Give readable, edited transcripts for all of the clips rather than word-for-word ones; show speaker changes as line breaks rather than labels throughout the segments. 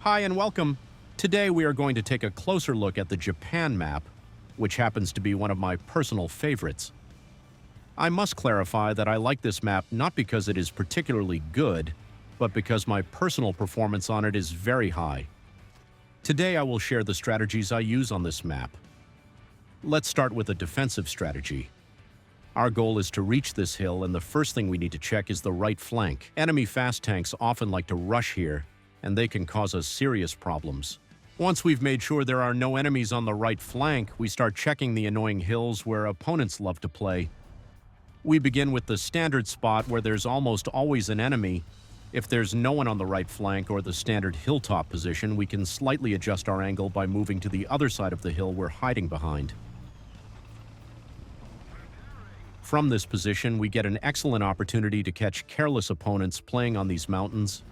Hi and welcome. Today we are going to take a closer look at the Japan map, which happens to be one of my personal favorites. I must clarify that I like this map not because it is particularly good, but because my personal performance on it is very high. Today I will share the strategies I use on this map. Let's start with a defensive strategy. Our goal is to reach this hill, and the first thing we need to check is the right flank. Enemy fast tanks often like to rush here, and they can cause us serious problems. Once we've made sure there are no enemies on the right flank, we start checking the annoying hills where opponents love to play. We begin with the standard spot where there's almost always an enemy. If there's no one on the right flank or the standard hilltop position, we can slightly adjust our angle by moving to the other side of the hill we're hiding behind. From this position, we get an excellent opportunity to catch careless opponents playing on these mountains.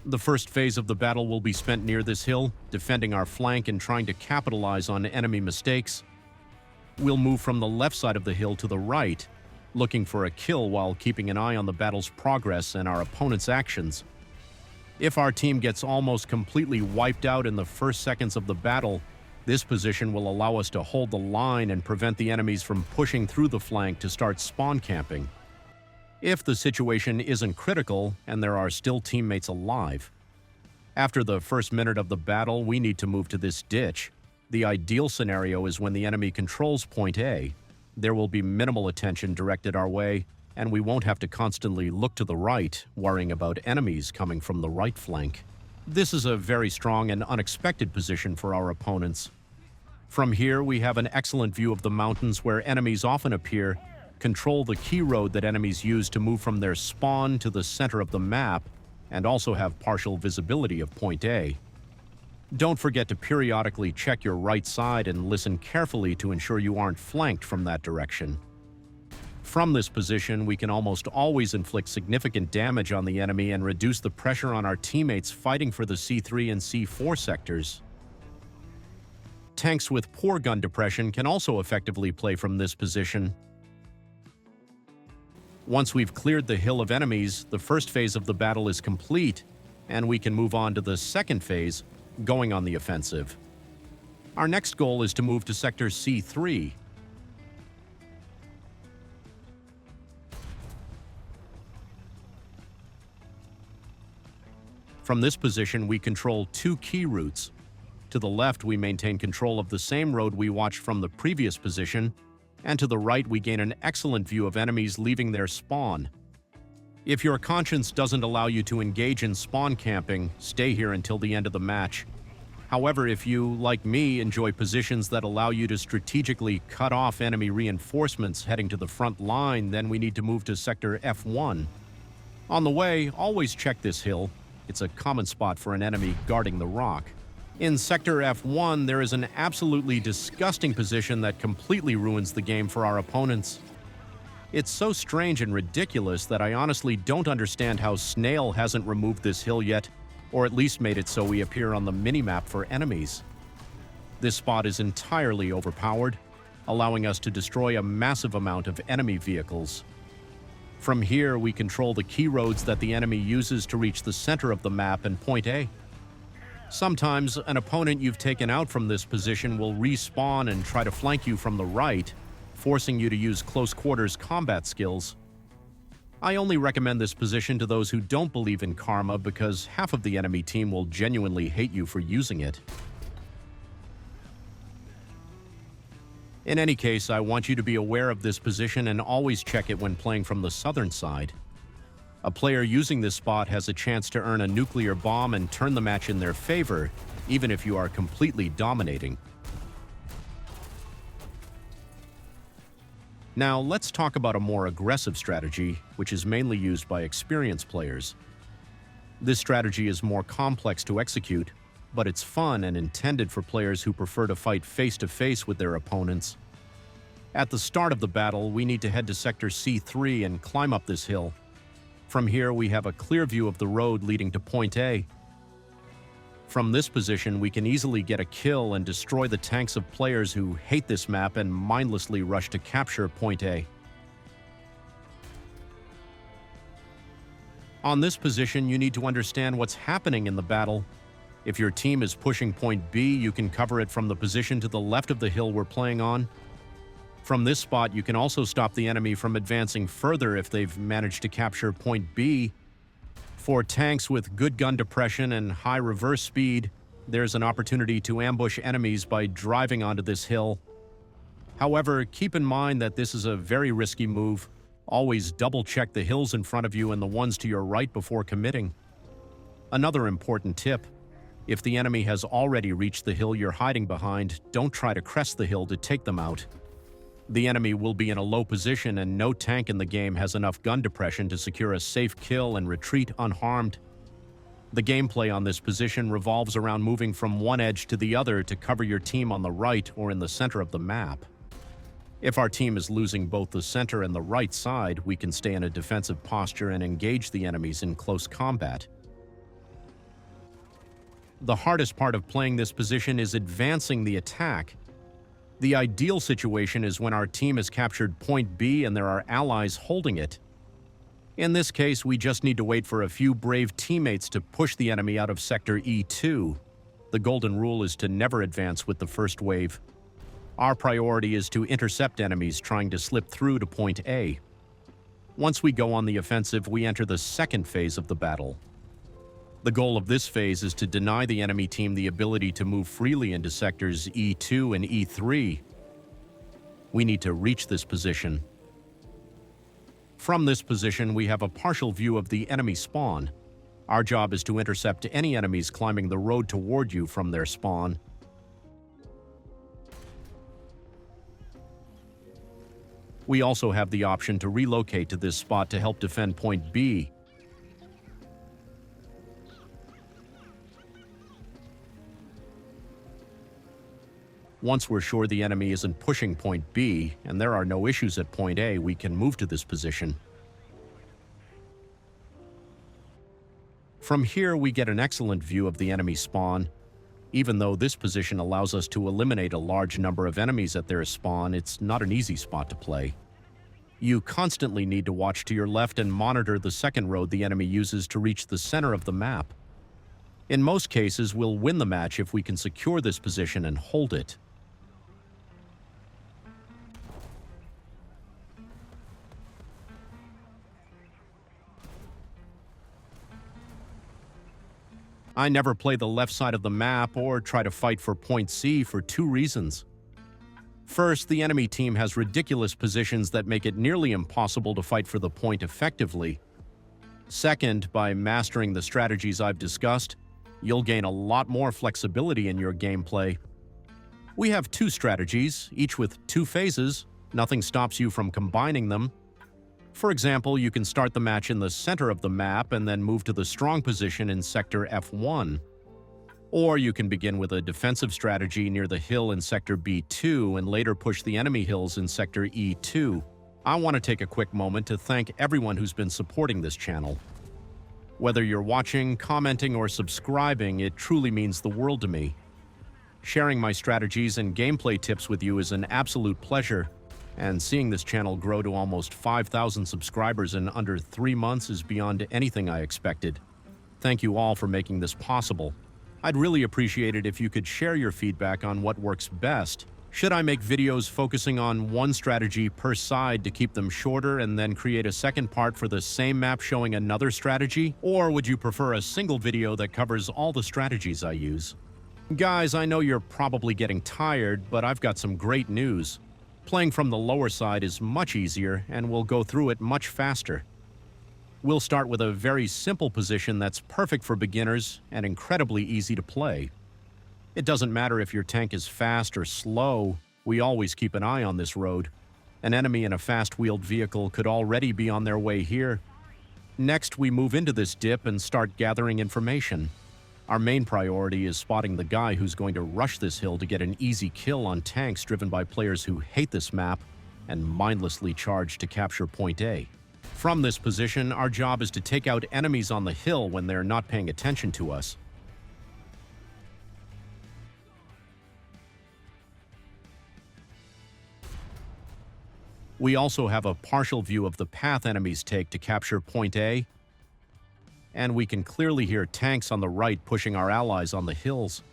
The first phase of the battle will be spent near this hill, defending our flank and trying to capitalize on enemy mistakes. We'll move from the left side of the hill to the right, looking for a kill while keeping an eye on the battle's progress and our opponent's actions. If our team gets almost completely wiped out in the first seconds of the battle, this position will allow us to hold the line and prevent the enemies from pushing through the flank to start spawn camping. If the situation isn't critical and there are still teammates alive, after the first minute of the battle, we need to move to this ditch. The ideal scenario is when the enemy controls point A. There will be minimal attention directed our way, and we won't have to constantly look to the right, worrying about enemies coming from the right flank. This is a very strong and unexpected position for our opponents. From here, we have an excellent view of the mountains where enemies often appear, control the key road that enemies use to move from their spawn to the center of the map, and also have partial visibility of point A. Don't forget to periodically check your right side and listen carefully to ensure you aren't flanked from that direction. From this position, we can almost always inflict significant damage on the enemy and reduce the pressure on our teammates fighting for the C3 and C4 sectors. Tanks with poor gun depression can also effectively play from this position. Once we've cleared the hill of enemies, the first phase of the battle is complete, and we can move on to the second phase, going on the offensive. Our next goal is to move to Sector C3. From this position, we control two key routes. To the left, we maintain control of the same road we watched from the previous position, and to the right, we gain an excellent view of enemies leaving their spawn. If your conscience doesn't allow you to engage in spawn camping, stay here until the end of the match. However, if you, like me, enjoy positions that allow you to strategically cut off enemy reinforcements heading to the front line, then we need to move to Sector F1. On the way, always check this hill. It's a common spot for an enemy guarding the rock. In Sector F1, there is an absolutely disgusting position that completely ruins the game for our opponents. It's so strange and ridiculous that I honestly don't understand how Snail hasn't removed this hill yet, or at least made it so we appear on the minimap for enemies. This spot is entirely overpowered, allowing us to destroy a massive amount of enemy vehicles. From here, we control the key roads that the enemy uses to reach the center of the map and point A. Sometimes, an opponent you've taken out from this position will respawn and try to flank you from the right, forcing you to use close-quarters combat skills. I only recommend this position to those who don't believe in karma because half of the enemy team will genuinely hate you for using it. In any case, I want you to be aware of this position and always check it when playing from the southern side. A player using this spot has a chance to earn a nuclear bomb and turn the match in their favor, even if you are completely dominating. Now, let's talk about a more aggressive strategy, which is mainly used by experienced players. This strategy is more complex to execute, but it's fun and intended for players who prefer to fight face-to-face with their opponents. At the start of the battle, we need to head to Sector C3 and climb up this hill. From here, we have a clear view of the road leading to Point A. From this position, we can easily get a kill and destroy the tanks of players who hate this map and mindlessly rush to capture Point A. On this position, you need to understand what's happening in the battle. If your team is pushing point B, you can cover it from the position to the left of the hill we're playing on. From this spot, you can also stop the enemy from advancing further if they've managed to capture point B. For tanks with good gun depression and high reverse speed, there's an opportunity to ambush enemies by driving onto this hill. However, keep in mind that this is a very risky move. Always double-check the hills in front of you and the ones to your right before committing. Another important tip: if the enemy has already reached the hill you're hiding behind, don't try to crest the hill to take them out. The enemy will be in a low position and no tank in the game has enough gun depression to secure a safe kill and retreat unharmed. The gameplay on this position revolves around moving from one edge to the other to cover your team on the right or in the center of the map. If our team is losing both the center and the right side, we can stay in a defensive posture and engage the enemies in close combat. The hardest part of playing this position is advancing the attack. The ideal situation is when our team has captured point B and there are allies holding it. In this case, we just need to wait for a few brave teammates to push the enemy out of Sector E2. The golden rule is to never advance with the first wave. Our priority is to intercept enemies trying to slip through to point A. Once we go on the offensive, we enter the second phase of the battle. The goal of this phase is to deny the enemy team the ability to move freely into sectors E2 and E3. We need to reach this position. From this position, we have a partial view of the enemy spawn. Our job is to intercept any enemies climbing the road toward you from their spawn. We also have the option to relocate to this spot to help defend point B. Once we're sure the enemy isn't pushing point B, and there are no issues at point A, we can move to this position. From here, we get an excellent view of the enemy spawn. Even though this position allows us to eliminate a large number of enemies at their spawn, it's not an easy spot to play. You constantly need to watch to your left and monitor the second road the enemy uses to reach the center of the map. In most cases, we'll win the match if we can secure this position and hold it. I never play the left side of the map or try to fight for point C for two reasons. First, the enemy team has ridiculous positions that make it nearly impossible to fight for the point effectively. Second, by mastering the strategies I've discussed, you'll gain a lot more flexibility in your gameplay. We have two strategies, each with two phases. Nothing stops you from combining them. For example, you can start the match in the center of the map and then move to the strong position in Sector F1. Or you can begin with a defensive strategy near the hill in Sector B2 and later push the enemy hills in Sector E2. I want to take a quick moment to thank everyone who's been supporting this channel. Whether you're watching, commenting, or subscribing, it truly means the world to me. Sharing my strategies and gameplay tips with you is an absolute pleasure. And seeing this channel grow to almost 5,000 subscribers in under 3 months is beyond anything I expected. Thank you all for making this possible. I'd really appreciate it if you could share your feedback on what works best. Should I make videos focusing on one strategy per side to keep them shorter and then create a second part for the same map showing another strategy? Or would you prefer a single video that covers all the strategies I use? Guys, I know you're probably getting tired, but I've got some great news. Playing from the lower side is much easier, and we'll go through it much faster. We'll start with a very simple position that's perfect for beginners and incredibly easy to play. It doesn't matter if your tank is fast or slow, we always keep an eye on this road. An enemy in a fast-wheeled vehicle could already be on their way here. Next, we move into this dip and start gathering information. Our main priority is spotting the guy who's going to rush this hill to get an easy kill on tanks driven by players who hate this map and mindlessly charge to capture point A. From this position, our job is to take out enemies on the hill when they're not paying attention to us. We also have a partial view of the path enemies take to capture point A. and we can clearly hear tanks on the right pushing our allies on the hills.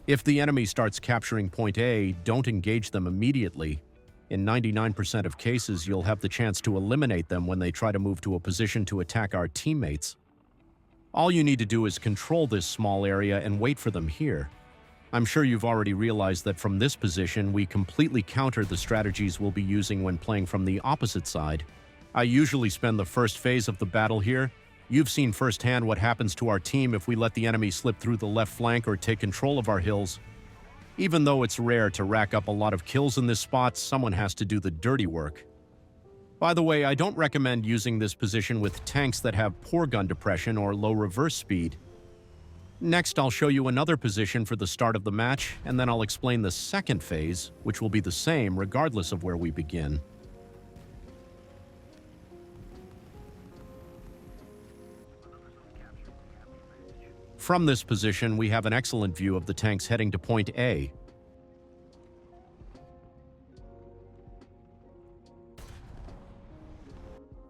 If the enemy starts capturing Point A, don't engage them immediately. In 99% of cases, you'll have the chance to eliminate them when they try to move to a position to attack our teammates. All you need to do is control this small area and wait for them here. I'm sure you've already realized that from this position, we completely counter the strategies we'll be using when playing from the opposite side. I usually spend the first phase of the battle here. You've seen firsthand what happens to our team if we let the enemy slip through the left flank or take control of our hills. Even though it's rare to rack up a lot of kills in this spot, someone has to do the dirty work. By the way, I don't recommend using this position with tanks that have poor gun depression or low reverse speed. Next, I'll show you another position for the start of the match, and then I'll explain the second phase, which will be the same regardless of where we begin. From this position, we have an excellent view of the tanks heading to Point A.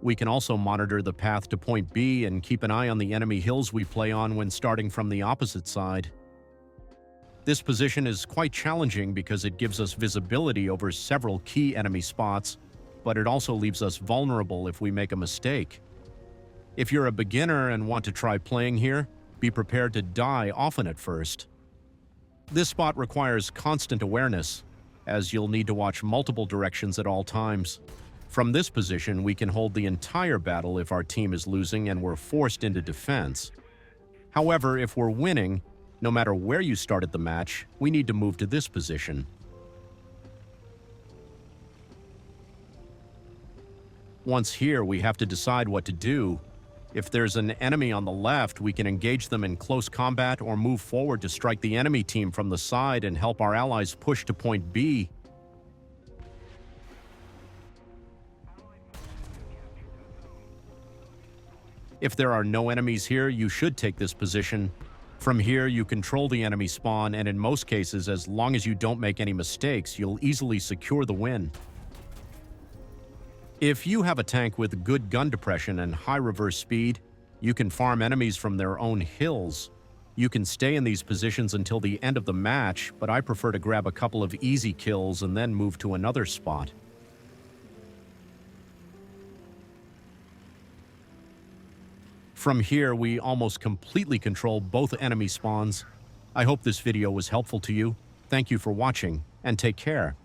We can also monitor the path to Point B and keep an eye on the enemy hills we play on when starting from the opposite side. This position is quite challenging because it gives us visibility over several key enemy spots, but it also leaves us vulnerable if we make a mistake. If you're a beginner and want to try playing here, be prepared to die often at first. This spot requires constant awareness, as you'll need to watch multiple directions at all times. From this position, we can hold the entire battle if our team is losing and we're forced into defense. However, if we're winning, no matter where you started the match, we need to move to this position. Once here, we have to decide what to do. If there's an enemy on the left, we can engage them in close combat or move forward to strike the enemy team from the side and help our allies push to Point B. If there are no enemies here, you should take this position. From here, you control the enemy spawn, and in most cases, as long as you don't make any mistakes, you'll easily secure the win. If you have a tank with good gun depression and high reverse speed, you can farm enemies from their own hills. You can stay in these positions until the end of the match, but I prefer to grab a couple of easy kills and then move to another spot. From here, we almost completely control both enemy spawns. I hope this video was helpful to you. Thank you for watching, and take care.